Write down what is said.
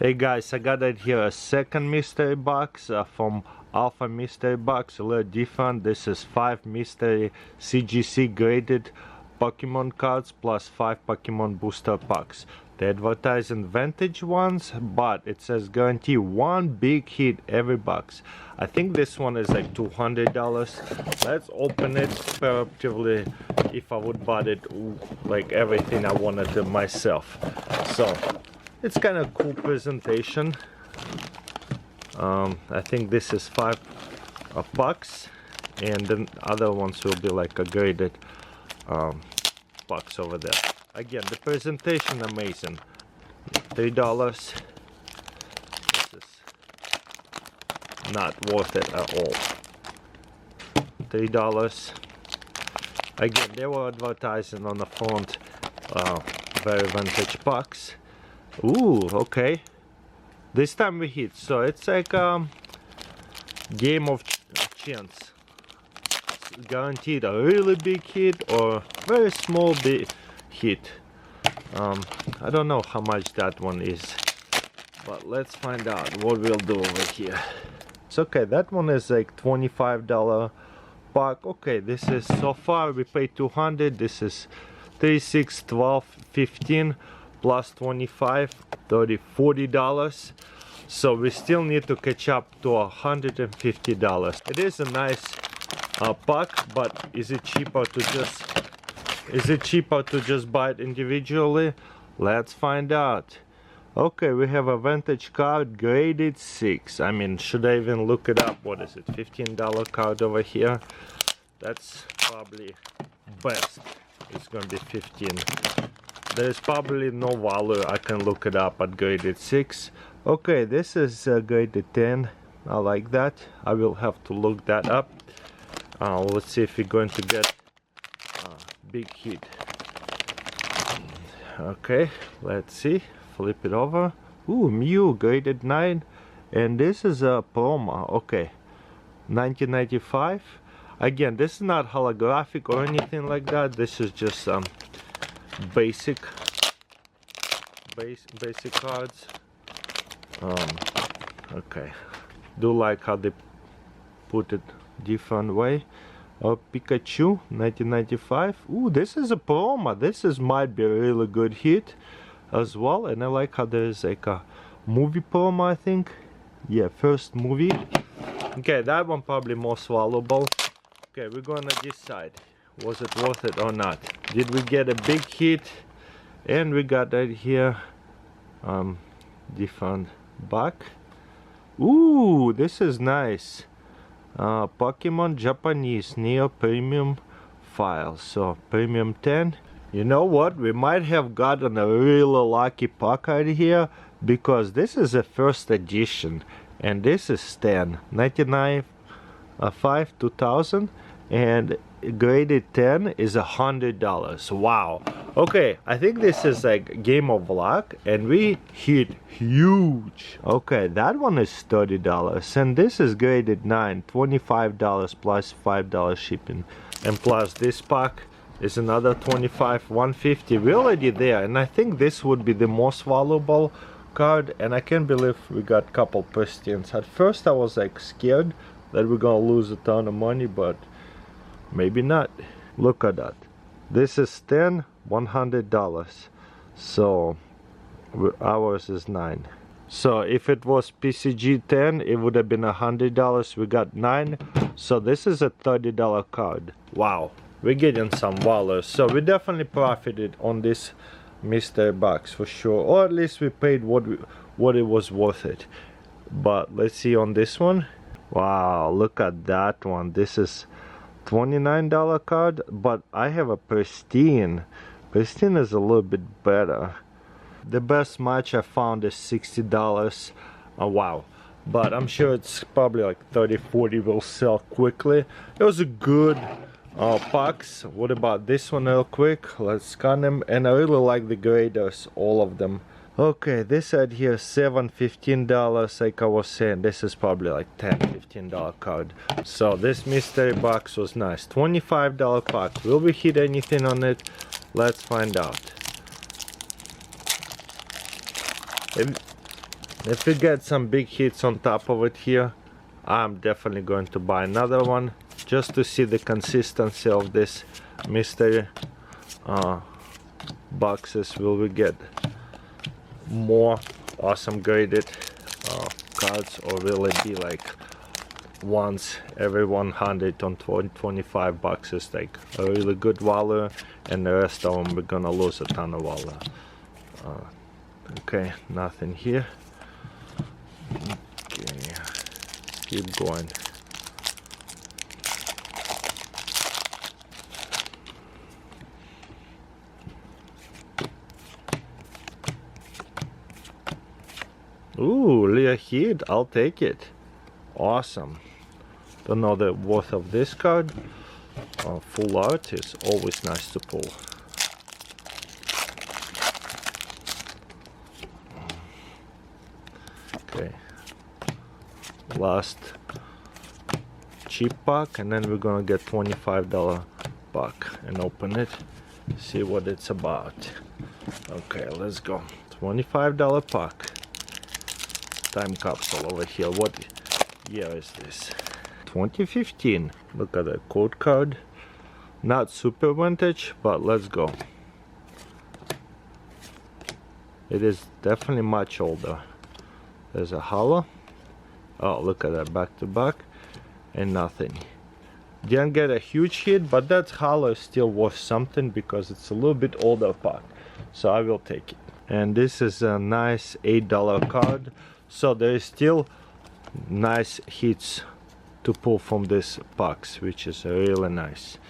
Hey guys, I got it here a second mystery box from Alpha Mystery Box, a little different. This is 5 mystery CGC graded Pokemon cards plus 5 Pokemon booster packs. They advertise in vintage ones, but it says guarantee one big hit every box. I think this one is like $200. Let's open it comparatively if I would buy it like everything I wanted to myself. So it's kind of cool presentation. I think this is $5 and then other ones will be like a graded box over there. Again, the presentation amazing. $3. This is not worth it at all. $3. Again, they were advertising on the front very vintage box. Ooh, okay. This time we hit, so it's like game of chance. Guaranteed a really big hit or very small big hit. I don't know how much that one is, but let's find out what we'll do over here. It's okay, that one is like $25 pack. Okay, this is so far we paid $200. This is 3, 6, 12, 15 plus 25, 30, $40. So we still need to catch up to $150. It is a nice pack, but is it cheaper to just buy it individually? Let's find out. Okay, we have a vintage card graded 6. I mean, should I even look it up? What is it, $15 card over here? That's probably best. It's gonna be 15. There's probably no value. I can look it up at graded 6. Okay, this is graded 10. I like that. I will have to look that up. Let's see if we're going to get a big hit. Okay, let's see. Flip it over. Ooh, Mew graded 9. And this is a promo. Okay, 1995. Again, this is not holographic or anything like that. This is just basic cards. Okay, do like how they put it different way. Pikachu 1995. Ooh, this is a promo. This might be a really good hit as well. And I like how there is like a movie promo, I think. Yeah, first movie. Okay, that one probably most valuable. Okay, we're gonna decide, was it worth it or not? Did we get a big hit? And we got that here different back. Ooh, this is nice. Pokemon Japanese Neo Premium file. So Premium 10. You know what? We might have gotten a really lucky pack right here, because this is a first edition and this is 10. 99.5 2000 and graded 10 is $100. Wow. Okay, I think this is like game of luck and we hit huge. Okay, that one is $30 and this is graded 9, $25 plus $5 shipping, and plus this pack is another 25, 150. We're already there, and I think this would be the most valuable card, and I can't believe we got a couple pristines. At first I was like scared that we're gonna lose a ton of money, but maybe not. Look at that. This is 10, $100. So ours is 9. So if it was PCG 10, it would have been $100. We got 9. So this is a $30 card. Wow, we're getting some value. So we definitely profited on this mystery box for sure, or at least we paid what it was worth it. But let's see on this one. Wow, look at that one. This is $29 card, but I have a pristine. Pristine is a little bit better. The best match I found is $60. Wow, but I'm sure it's probably like 30-40 will sell quickly. It was a good packs. What about this one real quick? Let's scan them, and I really like the graders, all of them. Okay, this ad here $7, $15. Like I was saying, this is probably like $10-15 card. So this mystery box was nice. $25 pack. Will we hit anything on it? Let's find out. If we get some big hits on top of it here, I'm definitely going to buy another one just to see the consistency of this mystery boxes. Will we get more awesome graded cards, or will it be like once every 100 on 25 boxes, like a really good value, and the rest of them we're gonna lose a ton of value? Okay, nothing here. Okay, let's keep going. Ooh, Leah hit, I'll take it. Awesome. Don't know the worth of this card. Full art is always nice to pull. Okay. Last cheap pack, and then we're gonna get $25 pack and open it. See what it's about. Okay, let's go. $25 pack. Time capsule over here. What year is this? 2015. Look at the code card. Not super vintage, but let's go. It is definitely much older. There's a hollow. Oh, look at that, back to back, and nothing. Didn't get a huge hit, but that hollow is still worth something because it's a little bit older pack, so I will take it. And this is a nice $8 card, so there is still nice hits to pull from this box, which is really nice.